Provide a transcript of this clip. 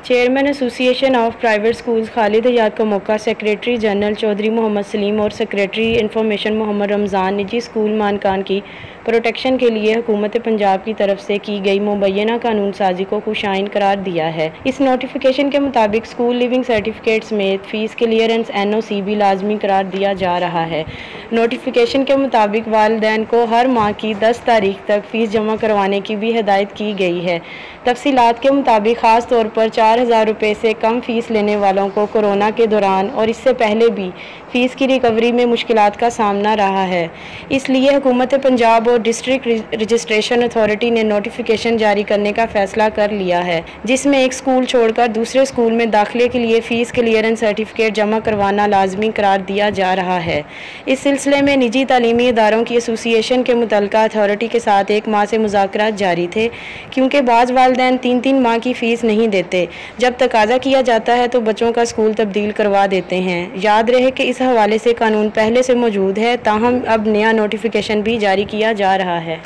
Chairman association of private schools Khalid Hayat कमोका, secretary general Chaudhry Mohammad Saleem और secretary information Mohammad Ramzan निजी school Malkan की प्रोटेक्शन के लिए हुकूमत पंजाब की तरफ से की गई मुबैना कानून साजी को खुशाइन करार दिया है। इस नोटिफिकेशन के मुताबिक स्कूल लिविंग सर्टिफिकेट समेत फीस क्लियरेंस NOC भी लाजमी करार दिया जा रहा है। नोटिफिकेशन के मुताबिक वालदैन को हर माह की 10 तारीख तक फ़ीस जमा करवाने की भी हिदायत की गई है। तफसीलात के मुताबिक ख़ास तौर पर 4,000 रुपये से कम फ़ीस लेने वालों को कोरोना के दौरान और इससे पहले भी फ़ीस की रिकवरी में मुश्किलात का सामना रहा है। इसलिए हुकूमत पंजाब और डिस्ट्रिक्ट रजिस्ट्रेशन अथॉरिटी ने नोटिफिकेशन जारी करने का फ़ैसला कर लिया है, जिसमें एक स्कूल छोड़कर दूसरे स्कूल में दाखिले के लिए फ़ीस क्लियरेंस सर्टिफिकेट जमा करवाना लाजमी करार दिया जा रहा है। इस सिलसिले में निजी तालीमी इदारों की एसोसिएशन के मुतल्लिका अथॉरिटी के साथ 1 माह से मुज़ाकरात जारी थे, क्योंकि बाज़ वालिदैन 3-3 माह की फ़ीस नहीं देते। जब तकाजा किया जाता है तो बच्चों का स्कूल तब्दील करवा देते हैं। याद रहे कि इस हवाले से कानून पहले से मौजूद है, ताहम अब नया नोटिफिकेशन भी जारी किया जा रहा है।